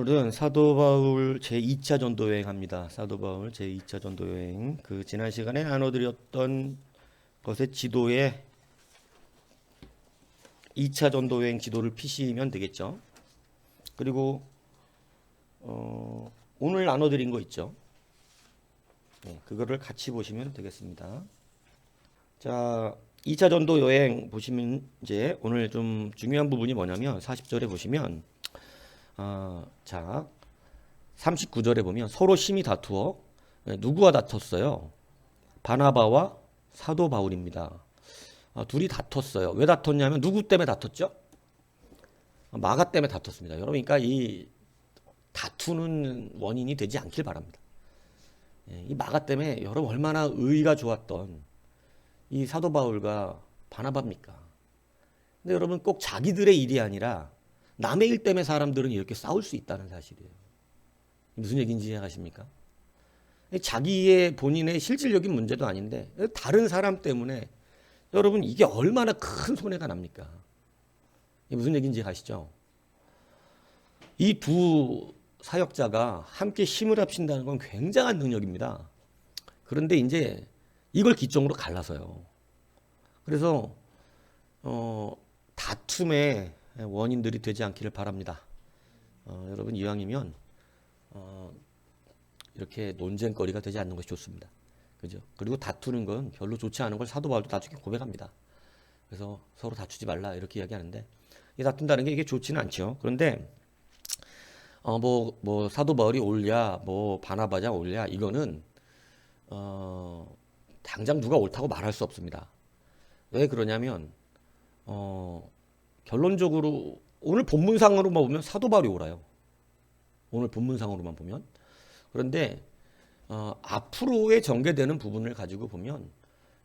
오늘은 사도 바울 제2차 전도 여행합니다. 사도 바울 제2차 전도 여행. 지난 시간에 나눠드렸던 것의 지도에 2차 전도 여행 지도를 피시면 되겠죠. 그리고 오늘 나눠드린 거 있죠. 네, 그거를 같이 보시면 되겠습니다. 자, 2차 전도 여행 보시면 이제 오늘 좀 중요한 부분이 뭐냐면 40절에 보시면 자, 39절에 보면 서로 심히 다투어 누구와 다퉜어요? 바나바와 사도 바울입니다. 둘이 다퉜어요. 왜 다퉜냐면 누구 때문에 다퉜죠? 마가 때문에 다퉜습니다. 여러분, 그러니까 이 다투는 원인이 되지 않길 바랍니다. 이 마가 때문에 여러분 얼마나 의가 좋았던 이 사도 바울과 바나바입니까? 근데 여러분 꼭 자기들의 일이 아니라 남의 일 때문에 사람들은 이렇게 싸울 수 있다는 사실이에요. 무슨 얘기인지 이해하십니까? 자기의 본인의 실질적인 문제도 아닌데 다른 사람 때문에 여러분 이게 얼마나 큰 손해가 납니까? 무슨 얘기인지 아시죠? 이 두 사역자가 함께 힘을 합친다는 건 굉장한 능력입니다. 그런데 이제 이걸 기점으로 갈라서요. 그래서 다툼의 원인들이 되지 않기를 바랍니다. 여러분 이왕이면 이렇게 논쟁거리가 되지 않는 것이 좋습니다. 그죠? 그리고 다투는 건 별로 좋지 않은 걸 사도 바울도 나중에 고백합니다. 그래서 서로 다투지 말라 이렇게 이야기하는데 이 다툰다는 게 이게 좋지는 않죠. 그런데 뭐 사도 바울이 옳냐, 뭐 바나바냐 옳냐 이거는 당장 누가 옳다고 말할 수 없습니다. 왜 그러냐면 결론적으로 오늘 본문상으로만 보면 사도 바울이 옳아요. 오늘 본문상으로만 보면. 그런데 앞으로의 전개되는 부분을 가지고 보면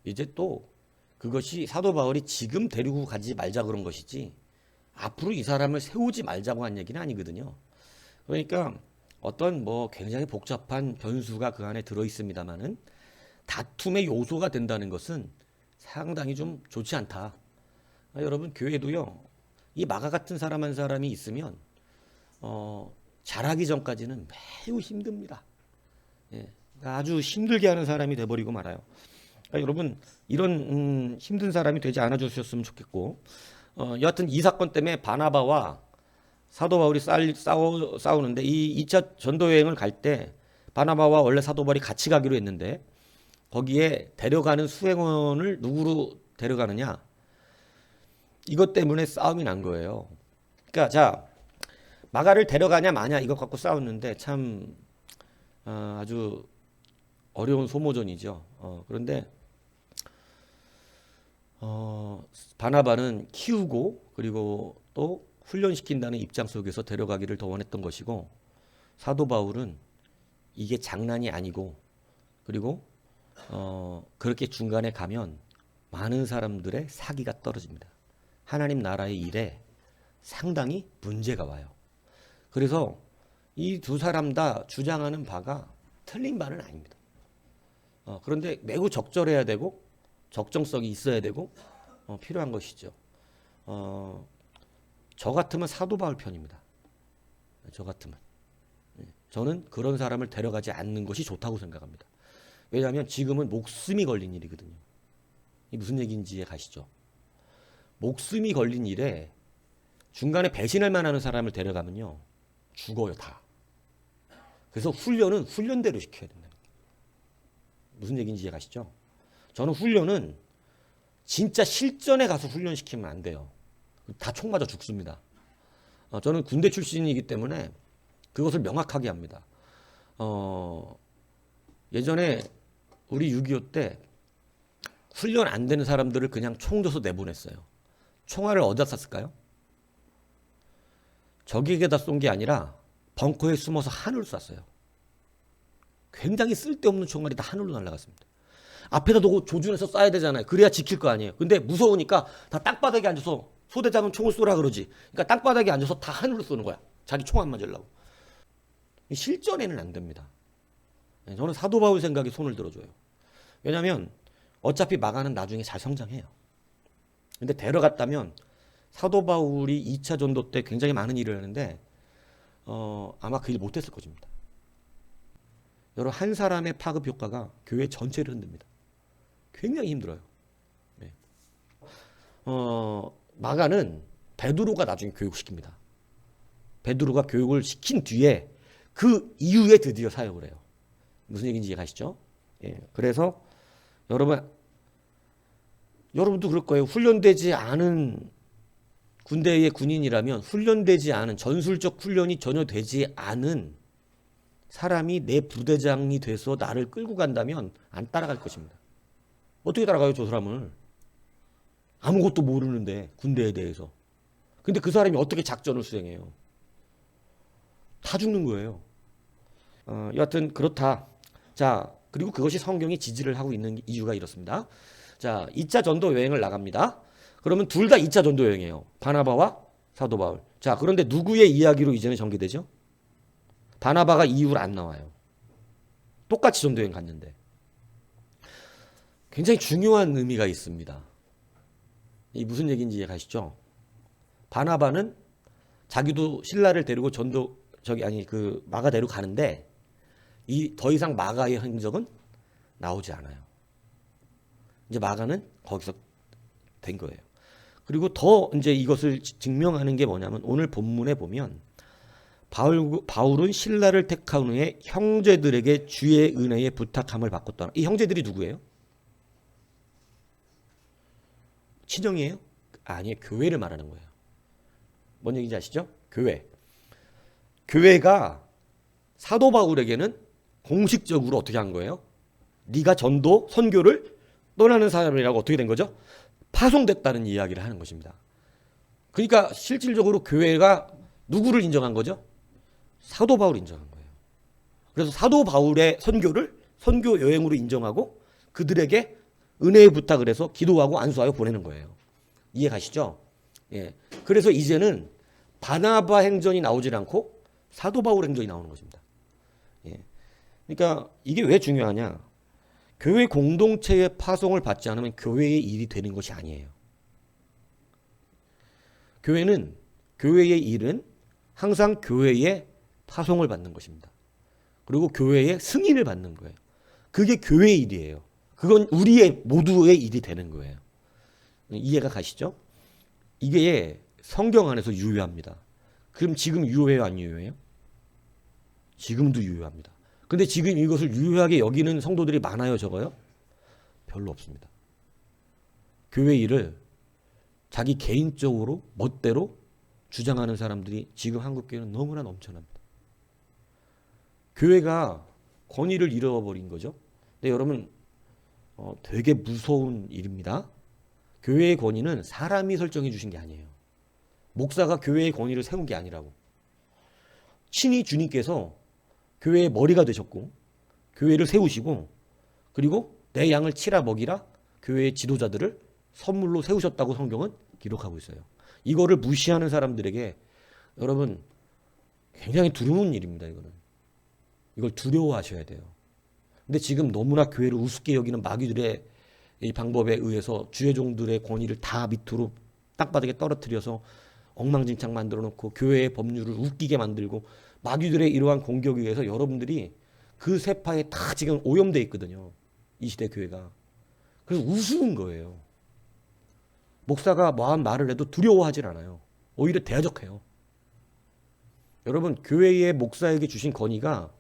이제 또 그것이 사도 바울이 지금 데리고 가지 말자 그런 것이지 앞으로 이 사람을 세우지 말자고 한 얘기는 아니거든요. 그러니까 어떤 뭐 굉장히 복잡한 변수가 그 안에 들어 있습니다만은 다툼의 요소가 된다는 것은 상당히 좀 좋지 않다. 여러분 교회도요. 이 마가 같은 사람 한 사람이 있으면 잘하기 전까지는 매우 힘듭니다. 예, 아주 힘들게 하는 사람이 돼버리고 말아요. 그러니까 여러분 이런 힘든 사람이 되지 않아 주셨으면 좋겠고 여하튼 이 사건 때문에 바나바와 사도 바울이 싸우는데 이 2차 전도 여행을 갈 때 바나바와 원래 사도 바울이 같이 가기로 했는데 거기에 데려가는 수행원을 누구로 데려가느냐? 이것 때문에 싸움이 난 거예요. 그러니까 자 마가를 데려가냐 마냐 이것 갖고 싸웠는데 참 아주 어려운 소모전이죠. 그런데 바나바는 키우고 그리고 또 훈련시킨다는 입장 속에서 데려가기를 더 원했던 것이고 사도 바울은 이게 장난이 아니고 그리고 그렇게 중간에 가면 많은 사람들의 사기가 떨어집니다. 하나님 나라의 일에 상당히 문제가 와요. 그래서 이 두 사람 다 주장하는 바가 틀린 바는 아닙니다. 그런데 매우 적절해야 되고 적정성이 있어야 되고 필요한 것이죠. 저 같으면 사도 바울 편입니다. 저 같으면. 저는 그런 사람을 데려가지 않는 것이 좋다고 생각합니다. 왜냐하면 지금은 목숨이 걸린 일이거든요. 이 무슨 얘기인지 가시죠? 목숨이 걸린 일에 중간에 배신할 만한 사람을 데려가면요. 죽어요, 다. 그래서 훈련은 훈련대로 시켜야 된다. 무슨 얘기인지 가시죠? 저는 훈련은 진짜 실전에 가서 훈련시키면 안 돼요. 다 총 맞아 죽습니다. 저는 군대 출신이기 때문에 그것을 명확하게 합니다. 예전에 우리 6.25 때 훈련 안 되는 사람들을 그냥 총 줘서 내보냈어요. 총알을 어디다 쐈을까요? 적에게다 쏜 게 아니라 벙커에 숨어서 하늘로 쐈어요. 굉장히 쓸데없는 총알이 다 하늘로 날아갔습니다. 앞에다 두고 조준해서 쏴야 되잖아요. 그래야 지킬 거 아니에요. 근데 무서우니까 다 땅바닥에 앉아서 소대장은 총을 쏘라 그러지. 그러니까 땅바닥에 앉아서 다 하늘로 쏘는 거야. 자기 총 안 맞으려고. 실전에는 안 됩니다. 저는 사도 바울 생각에 손을 들어줘요. 왜냐하면 어차피 마가는 나중에 잘 성장해요. 근데 데려갔다면 사도 바울이 2차 전도 때 굉장히 많은 일을 하는데 아마 그 일 못했을 것입니다. 여러분 한 사람의 파급 효과가 교회 전체를 흔듭니다. 굉장히 힘들어요. 네. 마가는 베드로가 나중에 교육시킵니다. 베드로가 교육을 시킨 뒤에 그 이후에 드디어 사역을 해요. 무슨 얘기인지 이해가시죠? 예. 그래서 여러분도 그럴 거예요. 훈련되지 않은 군대의 군인이라면 훈련되지 않은 전술적 훈련이 전혀 되지 않은 사람이 내 부대장이 돼서 나를 끌고 간다면 안 따라갈 것입니다. 어떻게 따라가요, 저 사람을? 아무것도 모르는데 군대에 대해서. 근데 그 사람이 어떻게 작전을 수행해요? 다 죽는 거예요. 여하튼 그렇다. 자, 그리고 그것이 성경이 지지를 하고 있는 이유가 이렇습니다. 자, 2차 전도 여행을 나갑니다. 그러면 둘 다 2차 전도 여행이에요. 바나바와 사도 바울. 자, 그런데 누구의 이야기로 이제는 전개되죠? 바나바가 이후로 안 나와요. 똑같이 전도 여행 갔는데. 굉장히 중요한 의미가 있습니다. 이 무슨 얘기인지 이해가시죠? 바나바는 자기도 신라를 데리고 마가 데리고 가는데 더 이상 마가의 흔적은 나오지 않아요. 이제 마가는 거기서 된 거예요. 그리고 더 이제 이것을 증명하는 게 뭐냐면 오늘 본문에 보면 바울은 신라를 택한 후에 형제들에게 주의 은혜에 부탁함을 받았다. 이 형제들이 누구예요? 친형이에요? 아니에요. 교회를 말하는 거예요. 뭔 얘기인지 아시죠? 교회가 사도 바울에게는 공식적으로 어떻게 한 거예요? 네가 전도, 선교를 떠나는 사람이라고 어떻게 된 거죠? 파송됐다는 이야기를 하는 것입니다. 그러니까 실질적으로 교회가 누구를 인정한 거죠? 사도 바울을 인정한 거예요. 그래서 사도 바울의 선교를 선교 여행으로 인정하고 그들에게 은혜의 부탁을 해서 기도하고 안수하여 보내는 거예요. 이해 가시죠? 예. 그래서 이제는 바나바 행전이 나오질 않고 사도 바울 행전이 나오는 것입니다. 예. 그러니까 이게 왜 중요하냐? 교회 공동체의 파송을 받지 않으면 교회의 일이 되는 것이 아니에요. 교회의 일은 항상 교회의 파송을 받는 것입니다. 그리고 교회의 승인을 받는 거예요. 그게 교회의 일이에요. 그건 우리의 모두의 일이 되는 거예요. 이해가 가시죠? 이게 성경 안에서 유효합니다. 그럼 지금 유효해요, 안 유효해요? 지금도 유효합니다. 근데 지금 이것을 유효하게 여기는 성도들이 많아요, 적어요? 별로 없습니다. 교회 일을 자기 개인적으로 멋대로 주장하는 사람들이 지금 한국 교회는 너무나 넘쳐납니다. 교회가 권위를 잃어버린 거죠. 근데 여러분 되게 무서운 일입니다. 교회의 권위는 사람이 설정해 주신 게 아니에요. 목사가 교회의 권위를 세운 게 아니라고. 친히 주님께서 교회의 머리가 되셨고 교회를 세우시고 그리고 내 양을 치라 먹이라 교회의 지도자들을 선물로 세우셨다고 성경은 기록하고 있어요. 이거를 무시하는 사람들에게 여러분 굉장히 두려운 일입니다. 이걸 두려워하셔야 돼요. 근데 지금 너무나 교회를 우습게 여기는 마귀들의 이 방법에 의해서 주의 종들의 권위를 다 밑으로 땅바닥에 떨어뜨려서 엉망진창 만들어 놓고 교회의 법률을 웃기게 만들고 마귀들의 이러한 공격에 의해서 여러분들이 그 세파에 다 지금 오염되어 있거든요. 이 시대 교회가. 그래서 우스운 거예요. 목사가 뭐한 말을 해도 두려워하질 않아요. 오히려 대적해요. 여러분 교회의 목사에게 주신 권위가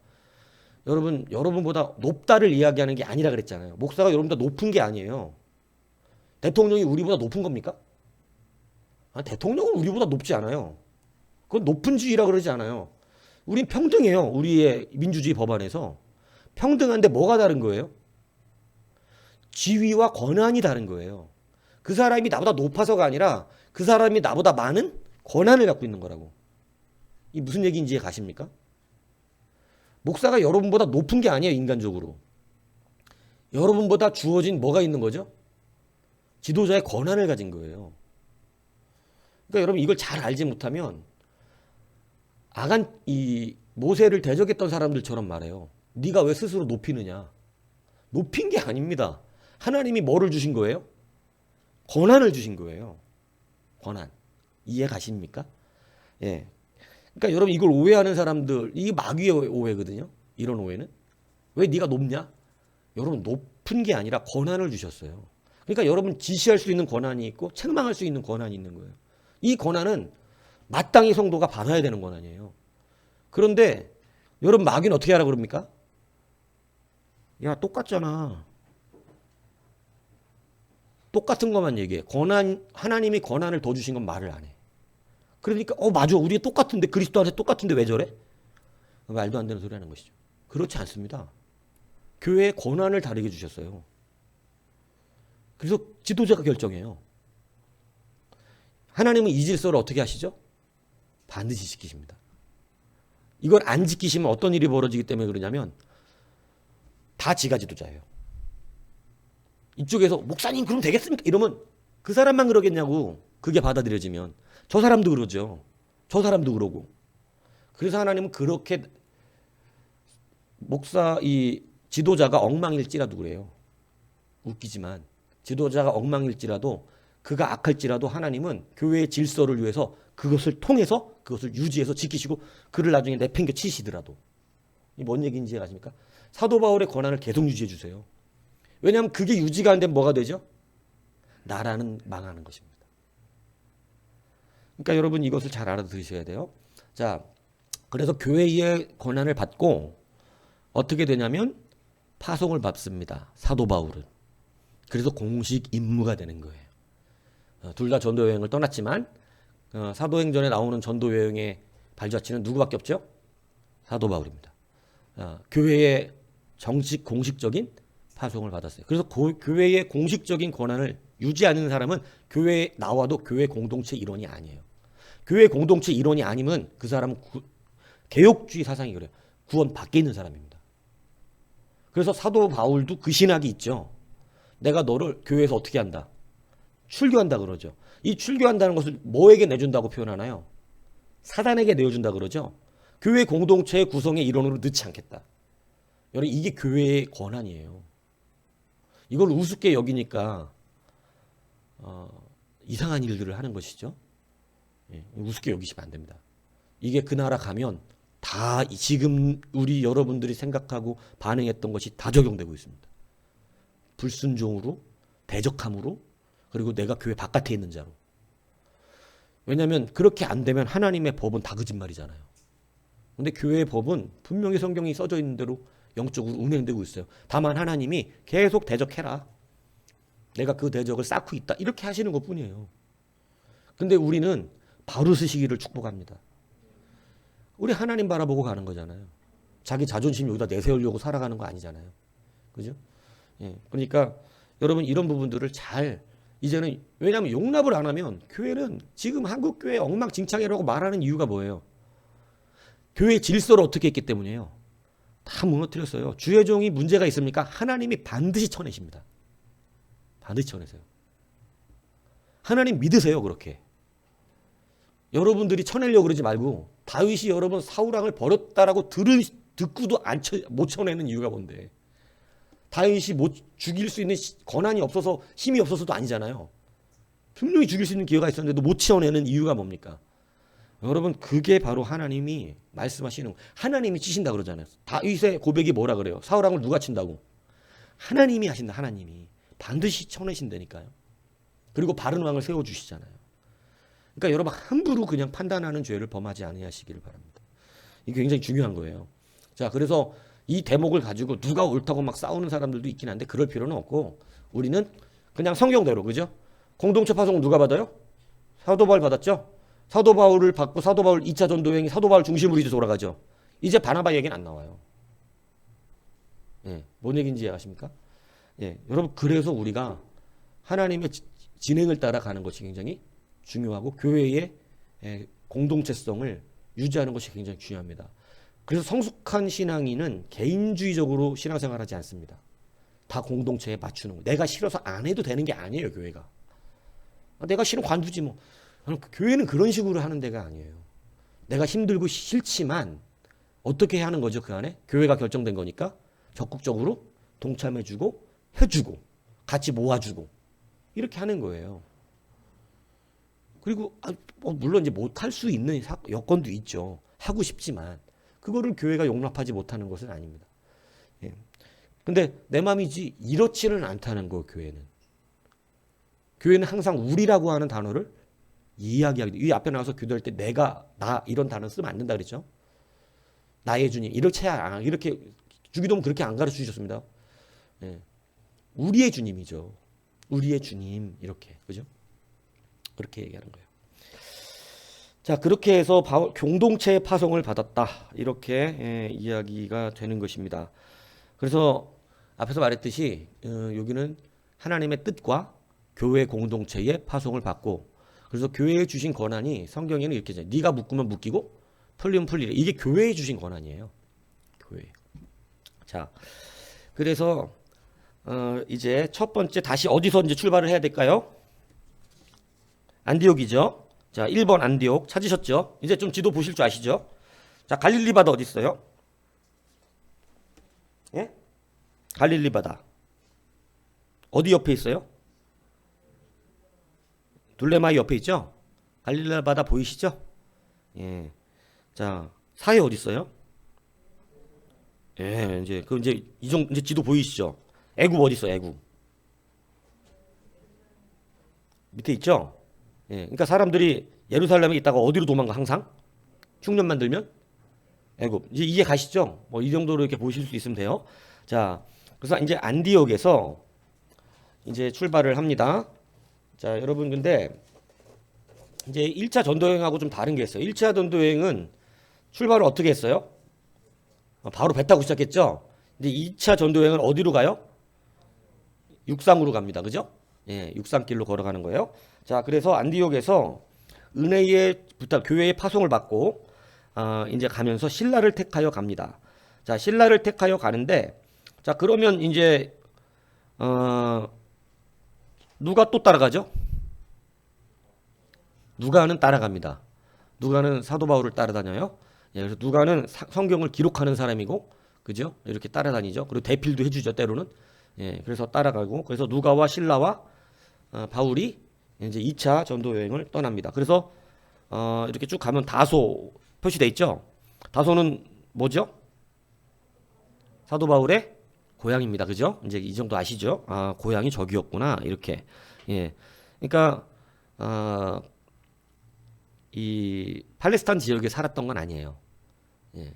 여러분보다 높다를 이야기하는 게 아니라 그랬잖아요. 목사가 여러분보다 높은 게 아니에요. 대통령이 우리보다 높은 겁니까? 대통령은 우리보다 높지 않아요. 그건 높은주의라 그러지 않아요. 우린 평등해요. 우리의 민주주의 법안에서. 평등한데 뭐가 다른 거예요? 지위와 권한이 다른 거예요. 그 사람이 나보다 높아서가 아니라 그 사람이 나보다 많은 권한을 갖고 있는 거라고. 이 무슨 얘기인지 가십니까? 목사가 여러분보다 높은 게 아니에요. 인간적으로. 여러분보다 주어진 뭐가 있는 거죠? 지도자의 권한을 가진 거예요. 그러니까 여러분 이걸 잘 알지 못하면 이 모세를 대적했던 사람들처럼 말해요. 네가 왜 스스로 높이느냐? 높인 게 아닙니다. 하나님이 뭐를 주신 거예요? 권한을 주신 거예요. 권한. 이해 가십니까? 예. 그러니까 여러분 이걸 오해하는 사람들, 이게 마귀의 오해거든요. 이런 오해는. 왜 네가 높냐? 여러분 높은 게 아니라 권한을 주셨어요. 그러니까 여러분 지시할 수 있는 권한이 있고 책망할 수 있는 권한이 있는 거예요. 이 권한은 마땅히 성도가 받아야 되는 권한이에요. 그런데 여러분 마귀는 어떻게 하라 그럽니까? 야, 똑같잖아. 똑같은 것만 얘기해. 하나님이 권한을 더 주신 건 말을 안 해. 그러니까 맞아. 우리 똑같은데 그리스도한테 똑같은데 왜 저래? 말도 안 되는 소리 하는 것이죠. 그렇지 않습니다. 교회의 권한을 다르게 주셨어요. 그래서 지도자가 결정해요. 하나님은 이 질서를 어떻게 하시죠? 반드시 지키십니다. 이걸 안 지키시면 어떤 일이 벌어지기 때문에 그러냐면 다 지가 지도자예요. 이쪽에서 목사님 그럼 되겠습니까? 이러면 그 사람만 그러겠냐고. 그게 받아들여지면 저 사람도 그러죠. 저 사람도 그러고. 그래서 하나님은 그렇게 이 지도자가 엉망일지라도 그래요. 웃기지만 지도자가 엉망일지라도 그가 악할지라도 하나님은 교회의 질서를 위해서 그것을 통해서 그것을 유지해서 지키시고 그를 나중에 내팽겨 치시더라도. 이 뭔 얘기인지 아십니까? 사도 바울의 권한을 계속 유지해 주세요. 왜냐하면 그게 유지가 안 되면 뭐가 되죠? 나라는 망하는 것입니다. 그러니까 여러분 이것을 잘 알아들으셔야 돼요. 자, 그래서 교회의 권한을 받고 어떻게 되냐면 파송을 받습니다. 사도 바울은. 그래서 공식 임무가 되는 거예요. 둘 다 전도 여행을 떠났지만 사도행전에 나오는 전도 여행의 발자취는 누구밖에 없죠? 사도 바울입니다. 교회의 정식 공식적인 파송을 받았어요. 그래서 교회의 공식적인 권한을 유지하는 사람은 교회에 나와도 교회 공동체 일원이 아니에요. 교회 공동체 일원이 아니면 그 사람은 개혁주의 사상이 그래요. 구원 밖에 있는 사람입니다. 그래서 사도 바울도 그 신학이 있죠. 내가 너를 교회에서 어떻게 한다? 출교한다 그러죠. 이 출교한다는 것을 뭐에게 내준다고 표현하나요? 사단에게 내어준다 그러죠. 교회 공동체의 구성의 일원으로 넣지 않겠다. 여러분 이게 교회의 권한이에요. 이걸 우습게 여기니까 이상한 일들을 하는 것이죠. 예, 우습게 여기시면 안 됩니다. 이게 그 나라 가면 다 지금 우리 여러분들이 생각하고 반응했던 것이 다 적용되고 있습니다. 불순종으로, 대적함으로, 그리고 내가 교회 바깥에 있는 자로. 왜냐하면 그렇게 안 되면 하나님의 법은 다 거짓말이잖아요. 근데 교회의 법은 분명히 성경이 써져 있는 대로 영적으로 운행되고 있어요. 다만 하나님이 계속 대적해라. 내가 그 대적을 쌓고 있다. 이렇게 하시는 것뿐이에요. 근데 우리는 바로 쓰시기를 축복합니다. 우리 하나님 바라보고 가는 거잖아요. 자기 자존심 여기다 내세우려고 살아가는 거 아니잖아요. 그죠? 예. 그러니까 여러분 이런 부분들을 잘 이제는 왜냐하면 용납을 안 하면 교회는 지금 한국 교회 엉망진창이라고 말하는 이유가 뭐예요? 교회 질서를 어떻게 했기 때문이에요. 다 무너뜨렸어요. 주의 종이 문제가 있습니까? 하나님이 반드시 쳐내십니다. 반드시 쳐내세요. 하나님 믿으세요. 그렇게. 여러분들이 쳐내려고 그러지 말고 다윗이 여러분 사울 왕을 버렸다라고 듣고도 못 쳐내는 이유가 뭔데? 다윗이 못 죽일 수 있는 권한이 없어서 힘이 없어서도 아니잖아요. 분명히 죽일 수 있는 기회가 있었는데도 못 치어내는 이유가 뭡니까? 여러분 그게 바로 하나님이 말씀하시는 하나님이 치신다 그러잖아요. 다윗의 고백이 뭐라 그래요? 사울 왕을 누가 친다고? 하나님이 하신다. 하나님이 반드시 쳐내신다니까요. 그리고 바른 왕을 세워주시잖아요. 그러니까 여러분 함부로 그냥 판단하는 죄를 범하지 아니하시기를 바랍니다. 이게 굉장히 중요한 거예요. 자, 그래서 이 대목을 가지고 누가 옳다고 막 싸우는 사람들도 있긴 한데 그럴 필요는 없고 우리는 그냥 성경대로 그죠? 공동체 파송은 누가 받아요? 사도 바울 받았죠? 사도 바울을 받고 사도 바울 2차 전도 여행이 사도 바울 중심으로 이제 돌아가죠. 이제 바나바 얘기는 안 나와요. 예, 뭔 얘기인지 아십니까? 예, 여러분 그래서 우리가 하나님의 진행을 따라가는 것이 굉장히 중요하고 교회의 공동체성을 유지하는 것이 굉장히 중요합니다. 그래서 성숙한 신앙인은 개인주의적으로 신앙생활하지 않습니다. 다 공동체에 맞추는 거. 내가 싫어서 안 해도 되는 게 아니에요. 교회가. 내가 싫으면 관두지 뭐. 교회는 그런 식으로 하는 데가 아니에요. 내가 힘들고 싫지만 어떻게 하는 거죠 그 안에? 교회가 결정된 거니까 적극적으로 동참해주고 해주고 같이 모아주고 이렇게 하는 거예요. 그리고 물론 이제 못할 수 있는 여건도 있죠. 하고 싶지만 그거를 교회가 용납하지 못하는 것은 아닙니다. 예. 근데 내 마음이지 이렇지는 않다는 거 교회는. 교회는 항상 우리라고 하는 단어를 이야기하기. 이 앞에 나와서 기도할 때 내가, 나 이런 단어 쓰면 안 된다 그랬죠. 나의 주님 이렇게 주기도는 그렇게 안 가르쳐 주셨습니다. 예. 우리의 주님이죠. 우리의 주님 이렇게 그죠? 그렇게 얘기하는 거예요. 자 그렇게 해서 공동체 파송을 받았다 이렇게 이야기가 되는 것입니다. 그래서 앞에서 말했듯이 여기는 하나님의 뜻과 교회 공동체의 파송을 받고 그래서 교회에 주신 권한이 성경에는 이렇게 돼. 네가 묶으면 묶이고 풀리면 풀리래. 이게 교회에 주신 권한이에요. 교회. 자 그래서 이제 첫 번째 다시 어디서 이제 출발을 해야 될까요? 안디옥이죠. 자, 1번 안디옥 찾으셨죠? 이제 좀 지도 보실 줄 아시죠? 자, 갈릴리 바다 어디 있어요? 예? 갈릴리 바다. 어디 옆에 있어요? 둘레마이 옆에 있죠? 갈릴리 바다 보이시죠? 예. 자, 사해 어디 있어요? 예, 이제 이제 지도 보이시죠? 애굽 어디 있어요? 애굽. 밑에 있죠? 예, 그러니까 사람들이 예루살렘에 있다가 어디로 도망가 항상? 흉년만 들면 애굽. 이제 이해 가시죠? 뭐 이 정도로 이렇게 보실 수 있으면 돼요. 자, 그래서 이제 안디옥에서 이제 출발을 합니다. 자, 여러분 근데 이제 1차 전도여행하고 좀 다른 게 있어요. 1차 전도여행은 출발을 어떻게 했어요? 바로 배 타고 시작했죠. 근데 2차 전도여행은 어디로 가요? 육상으로 갑니다. 그죠? 예, 육상길로 걸어가는 거예요. 자, 그래서 안디옥에서 은혜의 부탁, 교회의 파송을 받고 이제 가면서 신라를 택하여 갑니다. 자, 신라를 택하여 가는데 자, 그러면 이제 누가 또 따라가죠? 누가는 따라갑니다. 누가는 사도 바울을 따라다녀요. 예, 그래서 누가는 성경을 기록하는 사람이고, 그죠? 이렇게 따라다니죠. 그리고 대필도 해주죠, 때로는. 예, 그래서 따라가고, 그래서 누가와 신라와 바울이 이제 2차 전도 여행을 떠납니다. 그래서 이렇게 쭉 가면 다소 표시돼 있죠. 다소는 뭐죠? 사도 바울의 고향입니다. 그죠? 이제 이 정도 아시죠? 아, 고향이 저기였구나. 이렇게. 예. 그러니까 이 팔레스타인 지역에 살았던 건 아니에요. 예.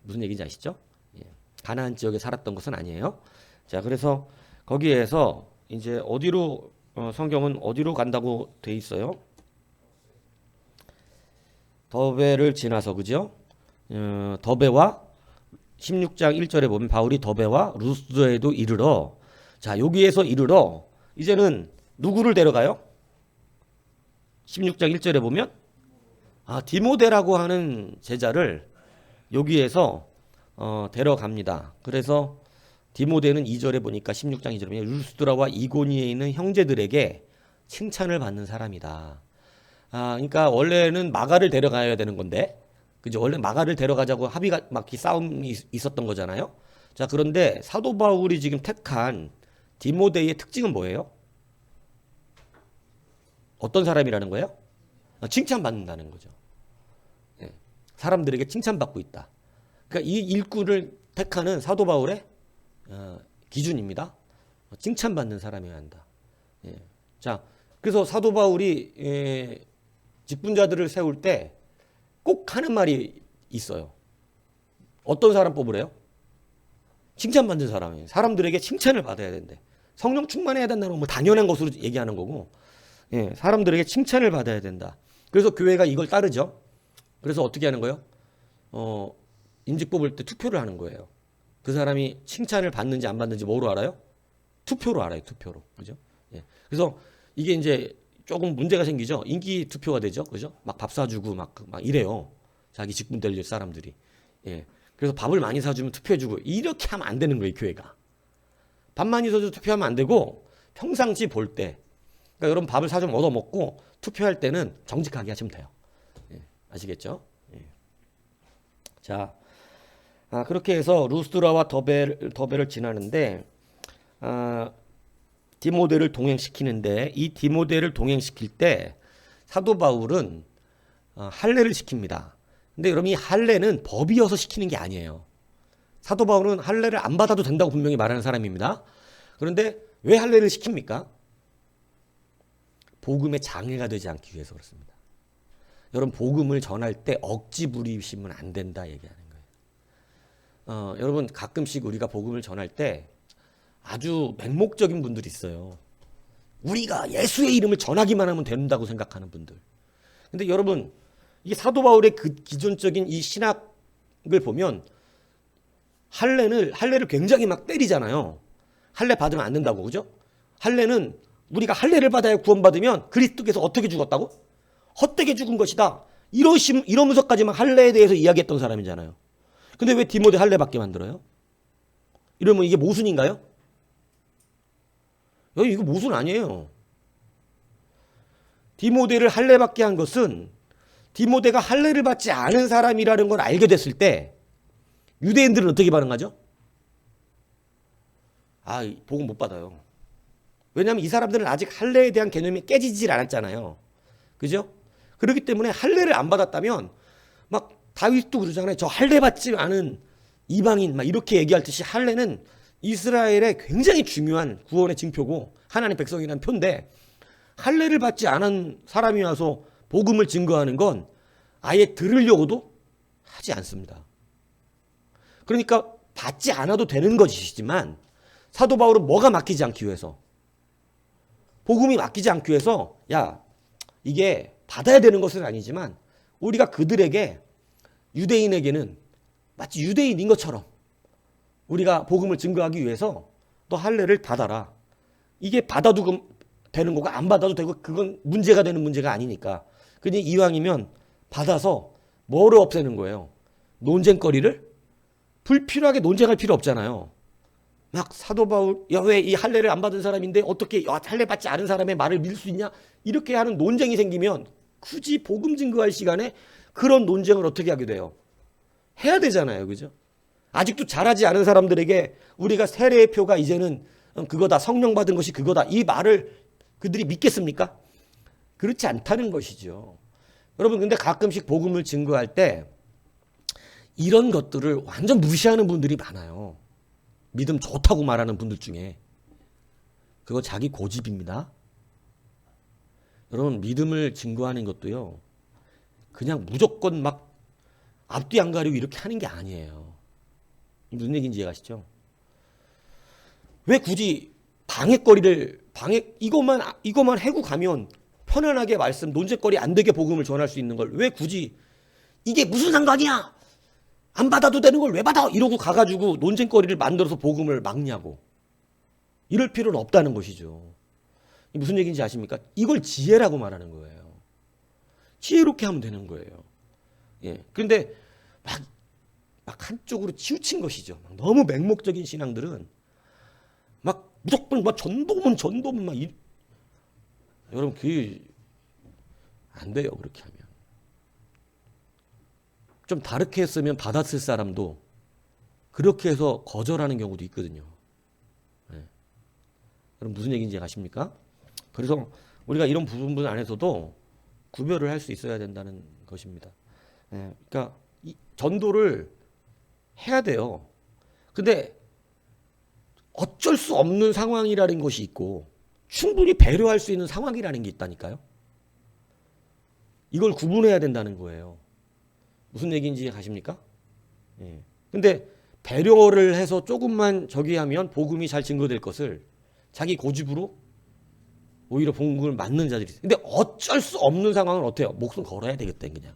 무슨 얘기인지 아시죠? 예. 가나안 지역에 살았던 것은 아니에요. 자, 그래서 거기에서 이제 어디로 성경은 어디로 간다고 돼 있어요? 더베를 지나서 그죠? 더베와 16장 1절에 보면 바울이 더베와 루스드에도 이르러 자, 여기에서 이르러 이제는 누구를 데려가요? 16장 1절에 보면 디모데라고 하는 제자를 여기에서 데려갑니다. 그래서 디모데는 2절에 보니까 16장 2절에 보면 루스드라와 이고니에 있는 형제들에게 칭찬을 받는 사람이다. 그러니까 원래는 마가를 데려가야 되는 건데, 그죠? 원래 마가를 데려가자고 합의가 막 싸움이 있었던 거잖아요. 자, 그런데 사도 바울이 지금 택한 디모데의 특징은 뭐예요? 어떤 사람이라는 거예요? 칭찬받는다는 거죠. 예. 사람들에게 칭찬받고 있다. 그러니까 이 일꾼을 택하는 사도 바울의 기준입니다. 칭찬받는 사람이어야 한다. 예. 자, 그래서 사도 바울이 직분자들을 세울 때 꼭 하는 말이 있어요. 어떤 사람 뽑으래요? 칭찬받는 사람이에요. 사람들에게 칭찬을 받아야 된대. 성령 충만해야 된다는 뭐 당연한 것으로 얘기하는 거고, 예, 사람들에게 칭찬을 받아야 된다. 그래서 교회가 이걸 따르죠. 그래서 어떻게 하는 거예요? 임직 뽑을 때 투표를 하는 거예요. 그 사람이 칭찬을 받는지 안 받는지 뭐로 알아요? 투표로 알아요. 투표로. 그죠? 예. 그래서 이게 이제 조금 문제가 생기죠. 인기 투표가 되죠. 그죠? 막 밥 사주고 막 이래요. 자기 직분 될 사람들이. 예. 그래서 밥을 많이 사주면 투표해주고 이렇게 하면 안 되는 거예요. 교회가. 밥 많이 사주고 투표하면 안 되고 평상시 볼 때 그러니까 여러분 밥을 사주면 얻어먹고 투표할 때는 정직하게 하시면 돼요. 예. 아시겠죠? 예. 자, 그렇게 해서 루스드라와 더베를 지나는데 디모데를 동행시키는데 이 디모데를 동행시킬 때 사도 바울은 할례를 시킵니다. 근데 여러분 이 할례는 법이어서 시키는 게 아니에요. 사도 바울은 할례를 안 받아도 된다고 분명히 말하는 사람입니다. 그런데 왜 할례를 시킵니까? 복음의 장애가 되지 않기 위해서 그렇습니다. 여러분 복음을 전할 때 억지 부리시면 안 된다 얘기하는 거예요. 여러분 가끔씩 우리가 복음을 전할 때 아주 맹목적인 분들이 있어요. 우리가 예수의 이름을 전하기만 하면 된다고 생각하는 분들. 근데 여러분 이게 사도 바울의 그 기존적인 이 신학을 보면 할례를 굉장히 막 때리잖아요. 할례 받으면 안 된다고, 그죠? 할례는 우리가 할례를 받아야 구원받으면 그리스도께서 어떻게 죽었다고? 헛되게 죽은 것이다. 이러면서까지만 할례에 대해서 이야기했던 사람이잖아요. 근데 왜 디모데 할례 받게 만들어요? 이러면 이게 모순인가요? 이거 모순 아니에요. 디모데를 할례 받게 한 것은 디모데가 할례를 받지 않은 사람이라는 걸 알게 됐을 때 유대인들은 어떻게 반응하죠? 복음 못 받아요. 왜냐하면 이 사람들은 아직 할례에 대한 개념이 깨지질 않았잖아요. 그죠? 그렇기 때문에 할례를 안 받았다면 막 다윗도 그러잖아요. 저 할례 받지 않은 이방인 막 이렇게 얘기할 듯이 할례는 이스라엘의 굉장히 중요한 구원의 징표고 하나님의 백성이라는 표인데 할례를 받지 않은 사람이 와서 복음을 증거하는 건 아예 들으려고도 하지 않습니다. 그러니까 받지 않아도 되는 것이지만 사도 바울은 뭐가 맡기지 않기 위해서 복음이 맡기지 않기 위해서 이게 받아야 되는 것은 아니지만 우리가 그들에게 유대인에게는 마치 유대인인 것처럼 우리가 복음을 증거하기 위해서 또 할례를 받아라. 이게 받아도 되는 거고 안 받아도 되고 그건 문제가 되는 문제가 아니니까. 그니 이왕이면 받아서 뭐를 없애는 거예요? 논쟁거리를? 불필요하게 논쟁할 필요 없잖아요. 막 사도 바울 왜 이 할례를 안 받은 사람인데 어떻게 할례 받지 않은 사람의 말을 밀 수 있냐? 이렇게 하는 논쟁이 생기면 굳이 복음 증거할 시간에 그런 논쟁을 어떻게 하게 돼요? 해야 되잖아요. 그죠? 아직도 잘하지 않은 사람들에게 우리가 세례의 표가 이제는 그거다. 성령 받은 것이 그거다. 이 말을 그들이 믿겠습니까? 그렇지 않다는 것이죠. 여러분 근데 가끔씩 복음을 증거할 때 이런 것들을 완전 무시하는 분들이 많아요. 믿음 좋다고 말하는 분들 중에. 그거 자기 고집입니다. 여러분 믿음을 증거하는 것도요. 그냥 무조건 막 앞뒤 안 가리고 이렇게 하는 게 아니에요. 무슨 얘기인지 이해가시죠? 왜 굳이 이것만 해고 가면 편안하게 논쟁거리 안 되게 복음을 전할 수 있는 걸 왜 굳이 이게 무슨 상관이야? 안 받아도 되는 걸 왜 받아? 이러고 가가지고 논쟁거리를 만들어서 복음을 막냐고. 이럴 필요는 없다는 것이죠. 무슨 얘기인지 아십니까? 이걸 지혜라고 말하는 거예요. 지혜롭게 하면 되는 거예요. 그런데 막 한쪽으로 치우친 것이죠. 너무 맹목적인 신앙들은 막 무조건 막 전도문 막 여러분 그게 안 돼요. 그렇게 하면 좀 다르게 했으면 받았을 사람도 그렇게 해서 거절하는 경우도 있거든요. 여러분 무슨 얘기인지 아십니까? 그래서 우리가 이런 부분 안에서도 구별을 할 수 있어야 된다는 것입니다. 그러니까 이 전도를 해야 돼요. 근데 어쩔 수 없는 상황이라는 것이 있고 충분히 배려할 수 있는 상황이라는 게 있다니까요. 이걸 구분해야 된다는 거예요. 무슨 얘기인지 아십니까? 근데 배려를 해서 조금만 저기 하면 복음이 잘 증거될 것을 자기 고집으로 오히려 복음을 맞는 자들이 있어요. 근데 어쩔 수 없는 상황은 어때요? 목숨 걸어야 되겠다 그냥.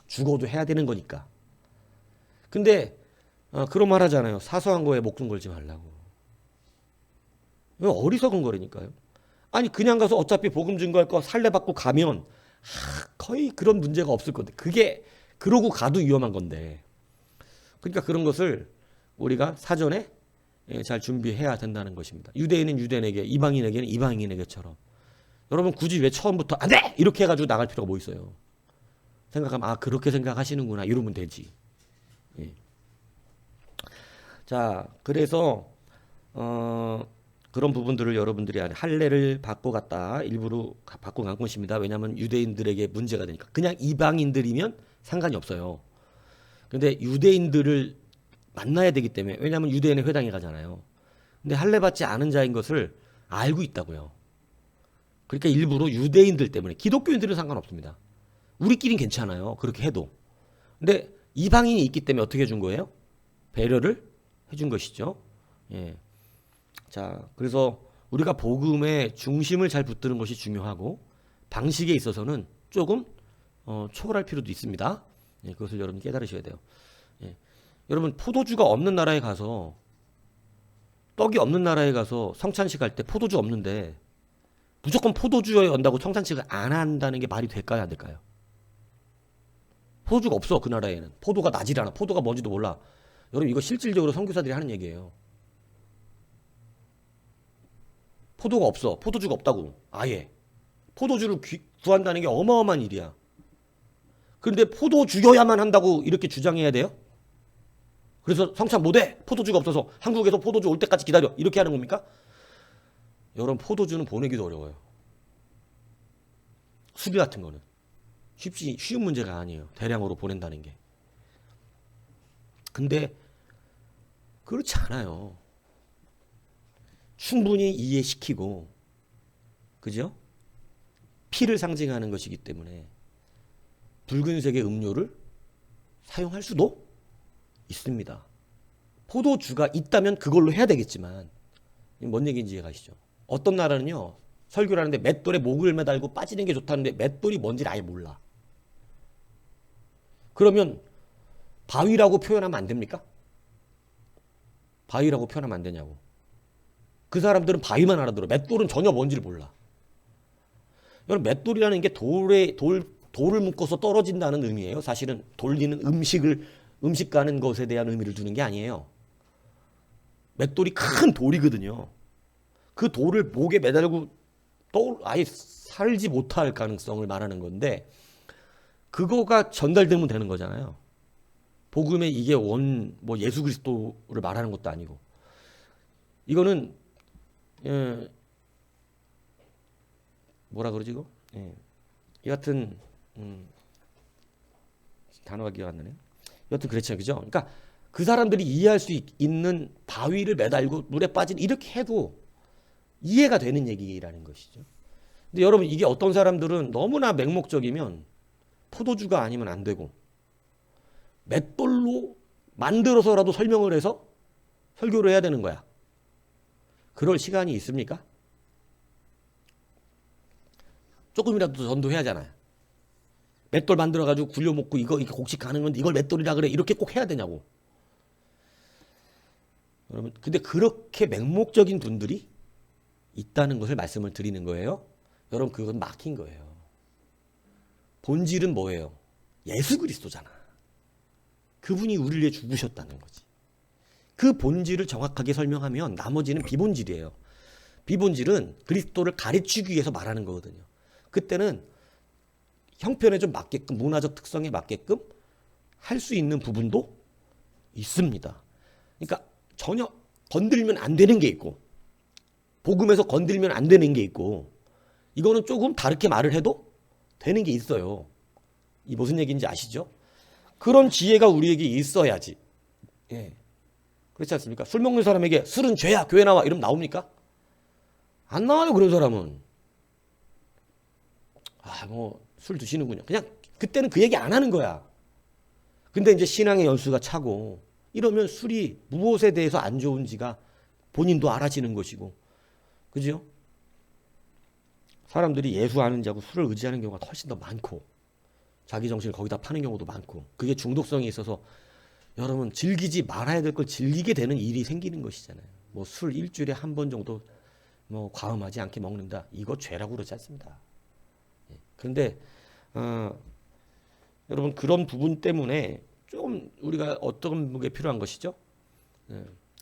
죽어도 해야 되는 거니까. 근데 그런 말 하잖아요. 사소한 거에 목숨 걸지 말라고. 어리석은 거라니까요. 아니 그냥 가서 어차피 복음 증거할 거 살례 받고 가면 거의 그런 문제가 없을 건데 그게 그러고 가도 위험한 건데. 그러니까 그런 것을 우리가 사전에 잘 준비해야 된다는 것입니다. 유대인은 유대인에게, 이방인에게는 이방인에게처럼. 여러분 굳이 왜 처음부터 안 돼! 이렇게 해가지고 나갈 필요가 뭐 있어요. 생각하면 그렇게 생각하시는구나 이러면 되지. 자 그래서 그런 부분들을 여러분들이 할례를 받고 갔다 일부러 받고 간 것입니다. 왜냐하면 유대인들에게 문제가 되니까. 그냥 이방인들이면 상관이 없어요. 근데 유대인들을 만나야 되기 때문에, 왜냐하면 유대인의 회당에 가잖아요. 근데 할례 받지 않은 자인 것을 알고 있다고요. 그러니까 일부러 유대인들 때문에, 기독교인들은 상관없습니다. 우리끼리는 괜찮아요. 그렇게 해도. 근데 이방인이 있기 때문에 어떻게 해준 거예요? 배려를 해준 것이죠. 예. 자, 그래서 우리가 복음의 중심을 잘 붙드는 것이 중요하고, 방식에 있어서는 조금 초월할 필요도 있습니다. 예, 그것을 여러분 깨달으셔야 돼요. 예. 여러분, 포도주가 없는 나라에 가서, 떡이 없는 나라에 가서 성찬식 할 때 포도주 없는데 무조건 포도주에 온다고 성찬식을 안 한다는 게 말이 될까요, 안 될까요? 포도주가 없어, 그 나라에는. 포도가 나질 않아. 포도가 뭔지도 몰라. 여러분, 이거 실질적으로 선교사들이 하는 얘기예요. 포도가 없어. 포도주가 없다고. 아예. 포도주를 구한다는 게 어마어마한 일이야. 그런데 포도 죽여야만 한다고 이렇게 주장해야 돼요? 그래서 성찬 못해. 포도주가 없어서 한국에서 포도주 올 때까지 기다려. 이렇게 하는 겁니까? 여러분, 포도주는 보내기도 어려워요. 술 같은 거는 쉬운 문제가 아니에요. 대량으로 보낸다는 게. 근데 그렇지 않아요. 충분히 이해시키고, 그죠? 피를 상징하는 것이기 때문에 붉은색의 음료를 사용할 수도 있습니다. 포도주가 있다면 그걸로 해야 되겠지만, 뭔 얘기인지 이해가시죠? 어떤 나라는요, 설교를 하는데 맷돌에 목을 매달고 빠지는 게 좋다는데 맷돌이 뭔지를 아예 몰라. 그러면 바위라고 표현하면 안 됩니까? 바위라고 표현하면 안 되냐고. 그 사람들은 바위만 알아들어. 맷돌은 전혀 뭔지를 몰라. 여러분, 맷돌이라는 게 돌을 묶어서 떨어진다는 의미예요. 사실은 돌리는 음식 가는 것에 대한 의미를 두는 게 아니에요. 맷돌이 큰 돌이거든요. 그 돌을 목에 매달고 아예 살지 못할 가능성을 말하는 건데, 그거가 전달되면 되는 거잖아요. 복음에 이게 뭐 예수 그리스도를 말하는 것도 아니고. 이거는 뭐라 그러지 이거? 여하튼 단어가 기억 안 나네요. 여하튼 그렇죠, 그죠? 그러니까 그 사람들이 이해할 수 있는 바위를 매달고 물에 빠진, 이렇게 해도 이해가 되는 얘기라는 것이죠. 근데 여러분, 이게 어떤 사람들은 너무나 맹목적이면 포도주가 아니면 안 되고 맷돌로 만들어서라도 설명을 해서 설교를 해야 되는 거야. 그럴 시간이 있습니까? 조금이라도 전도해야 하잖아요. 맷돌 만들어가지고 굴려먹고 이거 곡식 가는 건데 이걸 맷돌이라 그래. 이렇게 꼭 해야 되냐고. 여러분, 근데 그렇게 맹목적인 분들이 있다는 것을 말씀을 드리는 거예요. 여러분, 그건 막힌 거예요. 본질은 뭐예요? 예수 그리스도잖아. 그분이 우리를 위해 죽으셨다는 거지. 그 본질을 정확하게 설명하면 나머지는 비본질이에요. 비본질은 그리스도를 가르치기 위해서 말하는 거거든요. 그때는 형편에 좀 맞게끔, 문화적 특성에 맞게끔 할 수 있는 부분도 있습니다. 그러니까 전혀 건들면 안 되는 게 있고, 복음에서 건들면 안 되는 게 있고, 이거는 조금 다르게 말을 해도 되는 게 있어요. 이 무슨 얘기인지 아시죠? 그런 지혜가 우리에게 있어야지. 예. 그렇지 않습니까? 술 먹는 사람에게 술은 죄야, 교회 나와, 이러면 나옵니까? 안 나와요, 그런 사람은. 술 드시는군요. 그냥 그때는 그 얘기 안 하는 거야. 근데 이제 신앙의 연수가 차고 이러면 술이 무엇에 대해서 안 좋은지가 본인도 알아지는 것이고, 그죠? 사람들이 예수 아는 자고 술을 의지하는 경우가 훨씬 더 많고, 자기 정신을 거기다 파는 경우도 많고, 그게 중독성이 있어서 여러분, 즐기지 말아야 될 걸 즐기게 되는 일이 생기는 것이잖아요. 뭐 술 일주일에 한 번 정도 뭐 과음하지 않게 먹는다, 이거 죄라고 그러지 않습니다. 그런데 여러분, 그런 부분 때문에 좀 우리가 어떤 게 필요한 것이죠.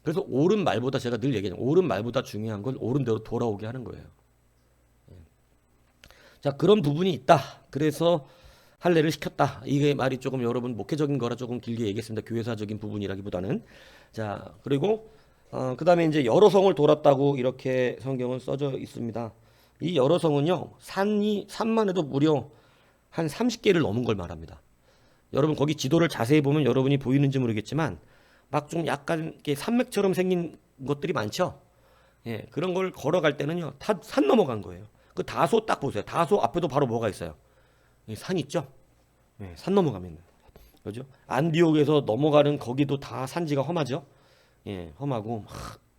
그래서 옳은 말보다, 제가 늘 얘기하죠, 옳은 말보다 중요한 건 옳은 대로 돌아오게 하는 거예요. 자, 그런 부분이 있다. 그래서 할례를 시켰다. 이게 말이 조금 여러분 목회적인 거라 조금 길게 얘기했습니다. 교회사적인 부분이라기보다는. 자, 그리고 그다음에 이제 여러 성을 돌았다고 이렇게 성경은 써져 있습니다. 이 여러 성은요, 산만 해도 무려 한 30개를 넘은 걸 말합니다. 여러분 거기 지도를 자세히 보면 여러분이 보이는지 모르겠지만 막 좀 약간 이렇게 산맥처럼 생긴 것들이 많죠. 예, 그런 걸 걸어갈 때는요, 다 산 넘어간 거예요. 그 다소 딱 보세요. 다소 앞에도 바로 뭐가 있어요? 산 있죠? 예, 산 넘어가면 그죠? 안디옥에서 넘어가는 거기도 다 산지가 험하죠. 예, 험하고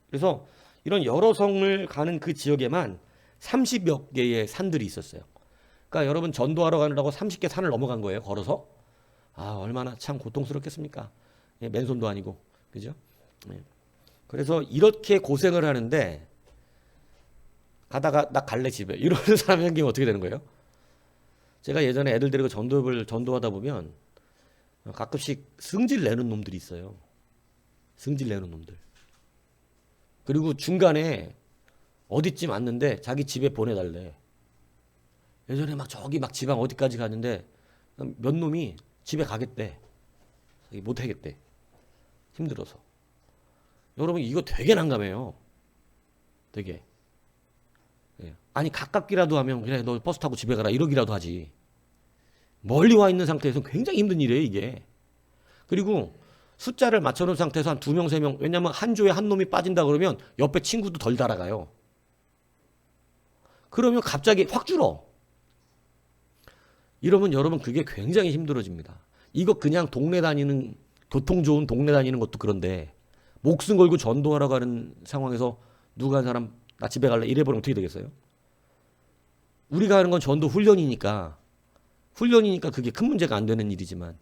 그래서 이런 여러 성을 가는 그 지역에만 30여 개의 산들이 있었어요. 그러니까 여러분 전도하러 가느라고 30개 산을 넘어간 거예요. 걸어서. 얼마나 참 고통스럽겠습니까? 예, 맨손도 아니고. 그죠? 예. 그래서 이렇게 고생을 하는데 가다가 나 갈래 집에 이러는 사람이 생기면 어떻게 되는 거예요? 제가 예전에 애들 데리고 전도하다 보면 가끔씩 승질 내는 놈들이 있어요. 승질 내는 놈들. 그리고 중간에 어디쯤 왔는데 자기 집에 보내달래. 예전에 막 저기 막 지방 어디까지 갔는데 몇 놈이 집에 가겠대. 못 하겠대. 힘들어서. 여러분 이거 되게 난감해요. 되게. 예. 아니 가깝기라도 하면 그래 너 버스 타고 집에 가라 이러기라도 하지. 멀리 와 있는 상태에서는 굉장히 힘든 일이에요 이게. 그리고 숫자를 맞춰놓은 상태에서 한 2명, 3명. 왜냐면 한 조에 한 놈이 빠진다 그러면 옆에 친구도 덜 달아가요. 그러면 갑자기 확 줄어. 이러면 여러분 그게 굉장히 힘들어집니다. 이거 그냥 동네 다니는 교통 좋은 동네 다니는 것도 그런데 목숨 걸고 전도하러 가는 상황에서 누가 한 사람 나 집에 갈래 이래버리면 어떻게 되겠어요? 우리가 하는 건 전도 훈련이니까 그게 큰 문제가 안 되는 일이지만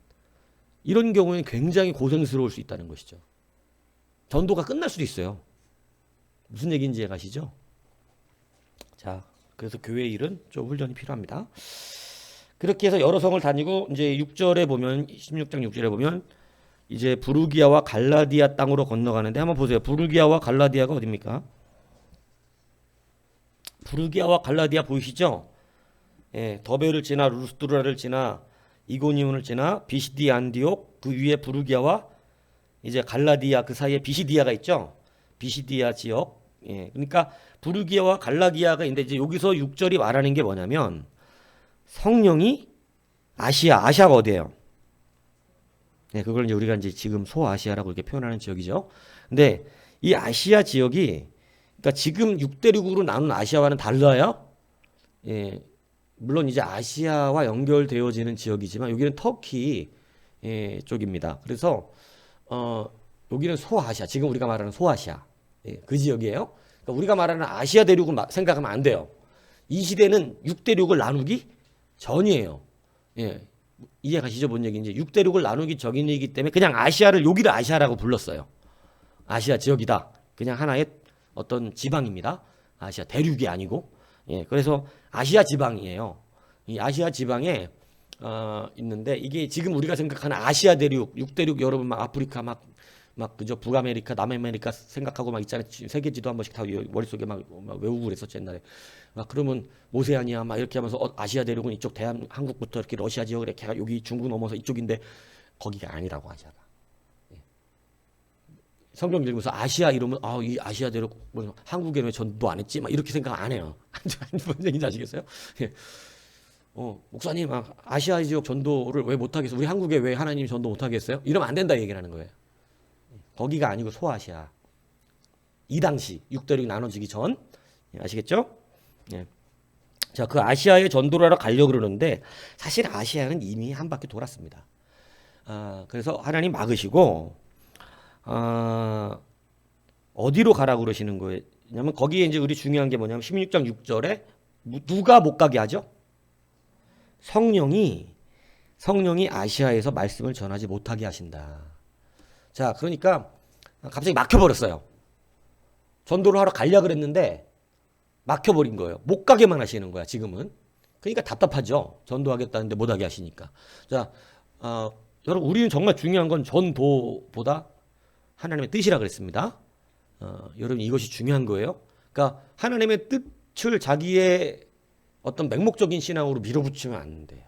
이런 경우에는 굉장히 고생스러울 수 있다는 것이죠. 전도가 끝날 수도 있어요. 무슨 얘기인지 이해가시죠? 자, 그래서 교회 일은 좀 훈련이 필요합니다. 그렇게 해서 여러 성을 다니고 이제 6절에 보면 16장 6절에 보면 이제 부르기아와 갈라디아 땅으로 건너가는데 한번 보세요. 부르기아와 갈라디아가 어디입니까? 부르기아와 갈라디아 보이시죠? 예, 더베를 지나 루스드라를 지나 이고니온을 지나 비시디 안디옥 그 위에 부르기아와 이제 갈라디아 그 사이에 비시디아가 있죠. 비시디아 지역. 예, 그러니까 부르기아와 갈라디아가 있는데 이제 여기서 6절이 말하는 게 뭐냐면 성령이 아시아가 어디예요? 네, 그걸 이제 우리가 이제 지금 소아시아라고 이렇게 표현하는 지역이죠. 근데 이 아시아 지역이 그러니까 지금 6대륙으로 나눈 아시아와는 달라요. 예, 물론 이제 아시아와 연결되어지는 지역이지만 여기는 터키 쪽입니다. 그래서 여기는 소아시아, 지금 우리가 말하는 소아시아 그 지역이에요. 그러니까 우리가 말하는 아시아 대륙을 생각하면 안 돼요. 이 시대는 6대륙을 나누기 전이에요. 예, 이해가시죠? 뭔 얘기인지. 6대륙을 나누기 전이기 때문에 그냥 여기를 아시아라고 불렀어요. 아시아 지역이다. 그냥 하나의 어떤 지방입니다. 아시아 대륙이 아니고. 예, 그래서 아시아 지방이에요. 이 아시아 지방에 있는데 이게 지금 우리가 생각하는 아시아 대륙, 6대륙 여러분 막 아프리카 막 그저 북아메리카, 남아메리카 생각하고 막 있잖아요. 세계 지도 한 번씩 다 머릿속에 막 외우고 그랬었죠 옛날에. 막 그러면 오세아니아 막 이렇게 하면서 아시아 대륙은 이쪽 한국부터 이렇게 러시아 지역 이렇게 여기 중국 넘어서 이쪽인데 거기가 아니라고 아시아가. 예. 성경 읽으면서 아시아 이러면 이 아시아 대륙 뭐 한국에는 왜 전도 안 했지? 막 이렇게 생각 안 해요. 뭔 얘기인지 아시겠어요? 예. 목사님 아시아 지역 전도를 왜 못하겠어요? 우리 한국에 왜 하나님이 전도 못하겠어요? 이러면 안 된다 얘기를 하는 거예요. 거기가 아니고 소아시아. 이 당시 6대륙이 나눠지기 전. 예, 아시겠죠? 예. 자, 그 아시아에 전도를 하러 가려고 그러는데 사실 아시아는 이미 한 바퀴 돌았습니다. 그래서 하나님 막으시고 어디로 가라고 그러시는 거예요? 왜냐면 거기에 이제 우리 중요한 게 뭐냐면 16장 6절에 누가 못 가게 하죠? 성령이 아시아에서 말씀을 전하지 못하게 하신다. 자, 그러니까 갑자기 막혀버렸어요. 전도를 하러 가려고 그랬는데 막혀버린 거예요. 못 가게만 하시는 거야, 지금은. 그러니까 답답하죠. 전도하겠다는데 못 하게 하시니까. 자, 여러분, 우리는 정말 중요한 건 전도보다 하나님의 뜻이라 그랬습니다. 여러분, 이것이 중요한 거예요. 그러니까 하나님의 뜻을 자기의 어떤 맹목적인 신앙으로 밀어붙이면 안 돼요.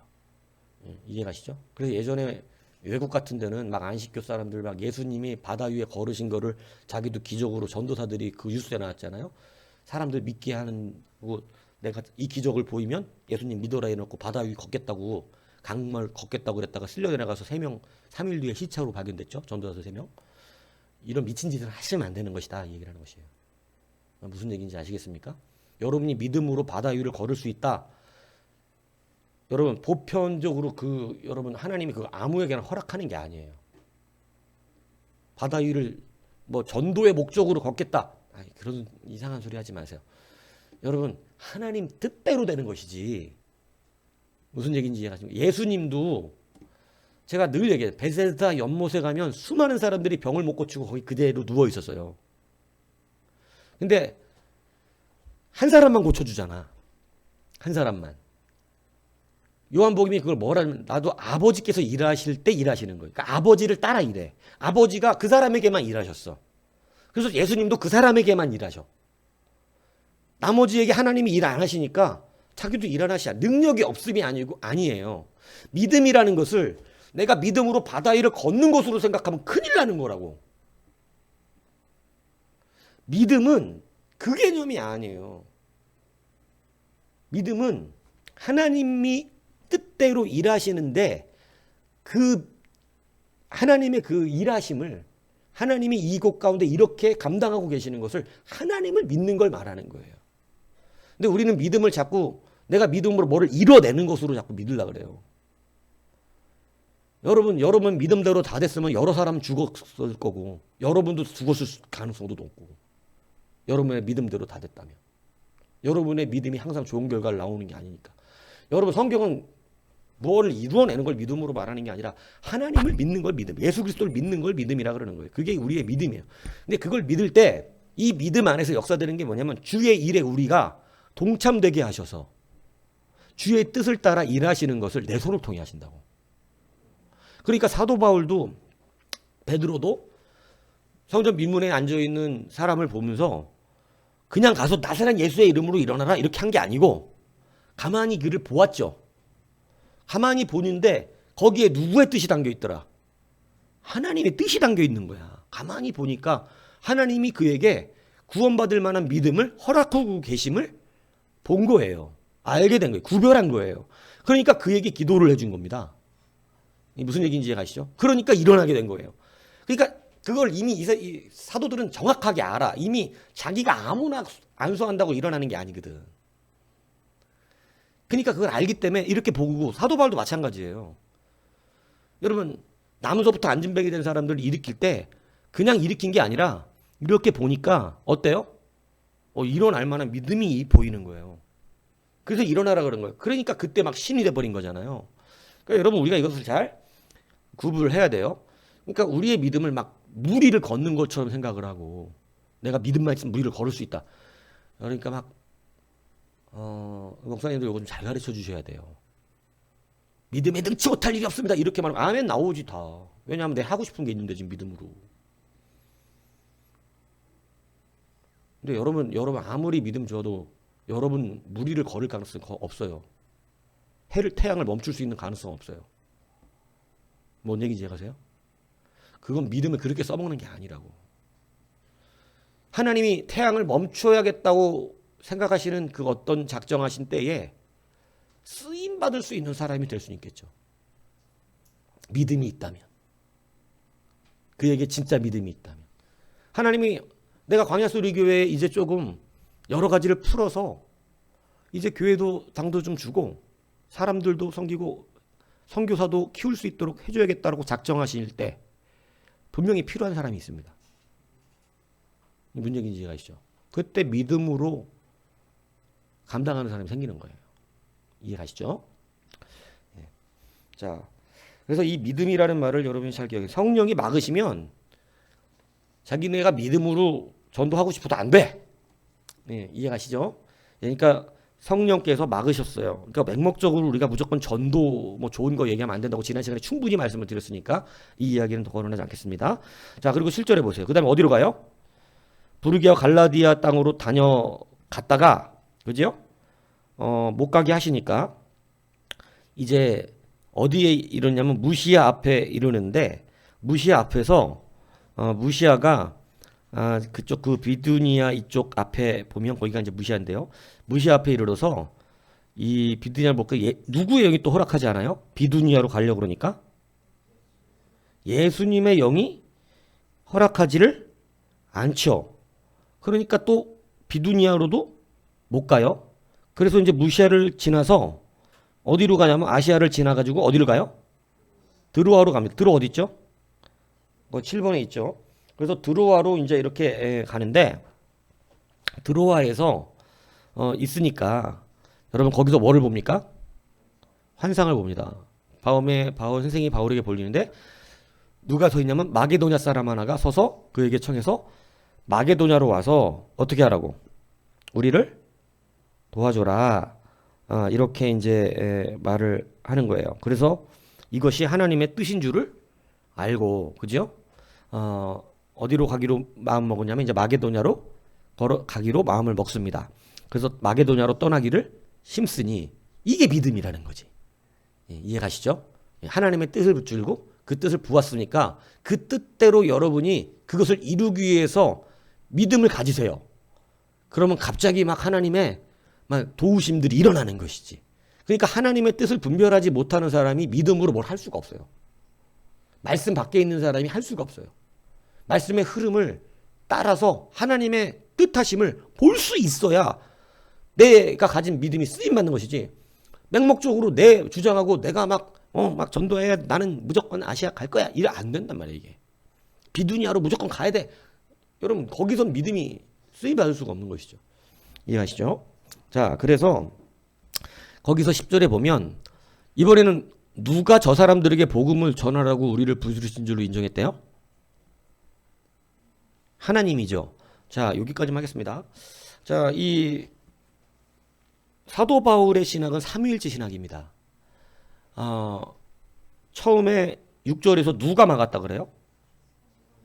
이해가시죠? 그래서 예전에 외국 같은 데는 막 안식교 사람들 막 예수님이 바다 위에 걸으신 거를 자기도 기적으로 전도사들이 그 뉴스에 나왔잖아요. 사람들 믿게 하는 거 내가 이 기적을 보이면 예수님 믿어라 해놓고 바다 위 걷겠다고 강물 걷겠다고 그랬다가 쓸려 내려가서 3명 3일 뒤에 시체로 발견됐죠. 전도사 3명. 이런 미친 짓을 하시면 안 되는 것이다. 이 얘기를 하는 것이에요. 무슨 얘기인지 아시겠습니까? 여러분이 믿음으로 바다 위를 걸을 수 있다. 여러분 보편적으로 여러분 하나님이 아무에게나 허락하는 게 아니에요. 바다 위를 뭐 전도의 목적으로 걷겠다. 그런 이상한 소리 하지 마세요. 여러분 하나님 뜻대로 되는 것이지. 무슨 얘기인지 이해하십니까? 예수님도 제가 늘 얘기해요. 베세다 연못에 가면 수많은 사람들이 병을 못 고치고 거기 그대로 누워 있었어요. 근데 한 사람만 고쳐주잖아. 한 사람만. 요한복음이 그걸 뭐라면 나도 아버지께서 일하실 때 일하시는 거예요. 그러니까 아버지를 따라 일해. 아버지가 그 사람에게만 일하셨어. 그래서 예수님도 그 사람에게만 일하셔. 나머지에게 하나님이 일 안 하시니까 자기도 일 안 하시야. 능력이 없음이 아니에요. 믿음이라는 것을 내가 믿음으로 바다 위를 걷는 것으로 생각하면 큰일 나는 거라고. 믿음은 그 개념이 아니에요. 믿음은 하나님이 뜻대로 일하시는데 그 하나님의 그 일하심을 하나님이 이곳 가운데 이렇게 감당하고 계시는 것을 하나님을 믿는 걸 말하는 거예요. 근데 우리는 믿음을 자꾸 내가 믿음으로 뭐를 이뤄내는 것으로 자꾸 믿으려고 그래요. 여러분 믿음대로 다 됐으면 여러 사람 죽었을 거고 여러분도 죽었을 가능성도 높고 여러분의 믿음대로 다 됐다면 여러분의 믿음이 항상 좋은 결과를 나오는 게 아니니까. 여러분 성경은 뭐를 이루어내는 걸 믿음으로 말하는 게 아니라 하나님을 믿는 걸 믿음, 예수 그리스도를 믿는 걸 믿음이라 그러는 거예요. 그게 우리의 믿음이에요. 근데 그걸 믿을 때 이 믿음 안에서 역사되는 게 뭐냐면 주의 일에 우리가 동참되게 하셔서 주의 뜻을 따라 일하시는 것을 내 손을 통해 하신다고. 그러니까 사도 바울도 베드로도 성전 민문에 앉아있는 사람을 보면서 그냥 가서 나사렛 예수의 이름으로 일어나라 이렇게 한 게 아니고 가만히 그를 보았죠. 가만히 보는데 거기에 누구의 뜻이 담겨 있더라? 하나님의 뜻이 담겨 있는 거야. 가만히 보니까 하나님이 그에게 구원받을 만한 믿음을 허락하고 계심을 본 거예요. 알게 된 거예요. 구별한 거예요. 그러니까 그에게 기도를 해준 겁니다. 무슨 얘기인지 이해가시죠? 그러니까 일어나게 된 거예요. 그러니까 그걸 이미 이 사도들은 정확하게 알아. 이미 자기가 아무나 안수한다고 일어나는 게 아니거든. 그러니까 그걸 알기 때문에 이렇게 보고 사도 바울도 마찬가지예요. 여러분 나무서부터 안진뱅이 된 사람들을 일으킬 때 그냥 일으킨 게 아니라 이렇게 보니까 어때요? 일어날 만한 믿음이 보이는 거예요. 그래서 일어나라 그런 거예요. 그러니까 그때 막 신이 돼버린 거잖아요. 그러니까 여러분 우리가 이것을 잘 구분을 해야 돼요. 그러니까 우리의 믿음을 막 무리를 걷는 것처럼 생각을 하고 내가 믿음만 있으면 무리를 걸을 수 있다. 그러니까 막 목사님도 이거 좀 잘 가르쳐 주셔야 돼요. 믿음에 능치 못할 일이 없습니다. 이렇게 말하면 아멘 나오지 다. 왜냐하면 내가 하고 싶은 게 있는데 지금 믿음으로. 근데 여러분 아무리 믿음 줘도 여러분 무리를 걸을 가능성이 없어요. 태양을 멈출 수 있는 가능성은 없어요. 뭔 얘기인지 이해가세요? 그건 믿음을 그렇게 써먹는 게 아니라고. 하나님이 태양을 멈춰야겠다고 생각하시는 그 어떤 작정하신 때에 쓰임받을 수 있는 사람이 될 수 있겠죠. 믿음이 있다면. 그에게 진짜 믿음이 있다면. 하나님이 내가 광야소리교회에 이제 조금 여러 가지를 풀어서 이제 교회도 당도 좀 주고 사람들도 섬기고 선교사도 키울 수 있도록 해줘야겠다고 작정하실 때 분명히 필요한 사람이 있습니다. 무슨 얘기인지 이해가시죠? 그때 믿음으로 감당하는 사람이 생기는 거예요. 이해가시죠? 네. 자, 그래서 이 믿음이라는 말을 여러분이 잘 기억해요. 성령이 막으시면 자기네가 믿음으로 전도하고 싶어도 안 돼. 네, 이해가시죠? 그러니까 성령께서 막으셨어요. 그러니까 맹목적으로 우리가 무조건 전도 뭐 좋은 거 얘기하면 안 된다고 지난 시간에 충분히 말씀을 드렸으니까 이 이야기는 더 거론하지 않겠습니다. 자, 그리고 7절에 보세요. 그 다음에 어디로 가요? 부르기와 갈라디아 땅으로 다녀갔다가 그죠? 못 가게 하시니까 이제 어디에 이르냐면 무시아 앞에 이르는데 무시아 앞에서 무시아가 그쪽 그 비두니아 이쪽 앞에 보면 거기가 이제 무시아인데요. 무시아 앞에 이르러서 이 비두니아를 볼까 누구의 영이 또 허락하지 않아요? 비두니아로 가려고 그러니까 예수님의 영이 허락하지를 않죠. 그러니까 또 비두니아로도 못 가요. 그래서 이제 무시아를 지나서 어디로 가냐면 아시아를 지나가지고 어디를 가요? 드로아로 갑니다. 드로아 어디 있죠? 7번에 있죠. 그래서 드로아로 이제 이렇게 가는데 드로아에서 있으니까 여러분 거기서 뭐를 봅니까? 환상을 봅니다. 바울 선생이 바울에게 보이는데 누가 서 있냐면 마게도냐 사람 하나가 서서 그에게 청해서 마게도냐로 와서 어떻게 하라고? 우리를 도와줘라. 이렇게 이제 말을 하는 거예요. 그래서 이것이 하나님의 뜻인 줄을 알고, 그죠? 어디로 가기로 마음 먹었냐면 이제 마게도냐로 가기로 마음을 먹습니다. 그래서 마게도냐로 떠나기를 힘쓰니 이게 믿음이라는 거지. 이해가시죠? 하나님의 뜻을 붙들고 그 뜻을 부었으니까 그 뜻대로 여러분이 그것을 이루기 위해서 믿음을 가지세요. 그러면 갑자기 막 하나님의 막 도우심들이 일어나는 것이지. 그러니까 하나님의 뜻을 분별하지 못하는 사람이 믿음으로 뭘 할 수가 없어요. 말씀 밖에 있는 사람이 할 수가 없어요. 말씀의 흐름을 따라서 하나님의 뜻하심을 볼 수 있어야 내가 가진 믿음이 쓰임받는 것이지. 맹목적으로 내 주장하고 내가 막 전도해 나는 무조건 아시아 갈 거야. 이래 안 된단 말이야 이게. 비두니아로 무조건 가야 돼. 여러분 거기선 믿음이 쓰임받을 수가 없는 것이죠. 이해하시죠? 자, 그래서 거기서 10절에 보면 이번에는 누가 저 사람들에게 복음을 전하라고 우리를 부르신 줄로 인정했대요? 하나님이죠. 자, 여기까지만 하겠습니다. 자, 이 사도 바울의 신학은 삼위일체 신학입니다. 처음에 6절에서 누가 막았다 그래요?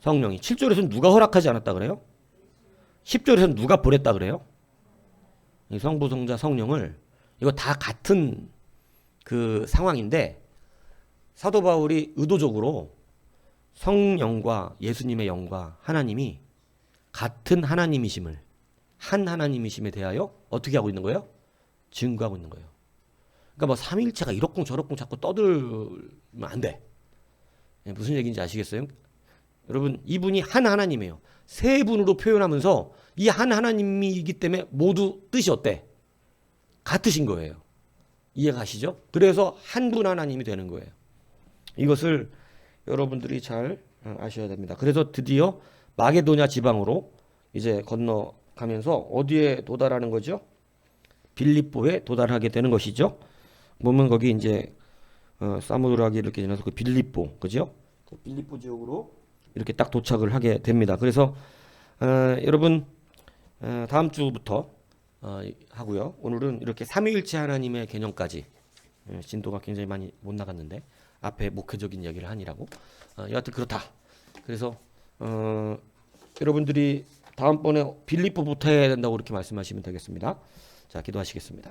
성령이. 7절에서는 누가 허락하지 않았다 그래요? 10절에서는 누가 보냈다 그래요? 이 성부, 성자, 성령을 이거 다 같은 그 상황인데 사도 바울이 의도적으로 성령과 예수님의 영과 하나님이 같은 하나님이심을 한 하나님이심에 대하여 어떻게 하고 있는 거예요? 증거하고 있는 거예요. 그러니까 뭐 삼위일체가 이렇쿵 저렇쿵 자꾸 떠들면 안 돼. 무슨 얘기인지 아시겠어요? 여러분 이분이 한 하나님이에요. 세 분으로 표현하면서 이 한 하나님이기 때문에 모두 뜻이 어때? 같으신 거예요. 이해가시죠? 그래서 한 분 하나님이 되는 거예요. 이것을 여러분들이 잘 아셔야 됩니다. 그래서 드디어 마게도냐 지방으로 이제 건너가면서 어디에 도달하는 거죠? 빌립보에 도달하게 되는 것이죠. 보면 거기 이제 사무라기 이렇게 지나서 그 빌립보, 그죠? 그 빌립보 지역으로 이렇게 딱 도착을 하게 됩니다. 그래서 여러분 다음 주부터 하고요. 오늘은 이렇게 삼위일체 하나님의 개념까지 진도가 굉장히 많이 못 나갔는데 앞에 목회적인 이야기를 하니라고 여하튼 그렇다. 그래서 여러분들이 다음번에 빌립보부터 해야 된다고 그렇게 말씀하시면 되겠습니다. 자, 기도하시겠습니다.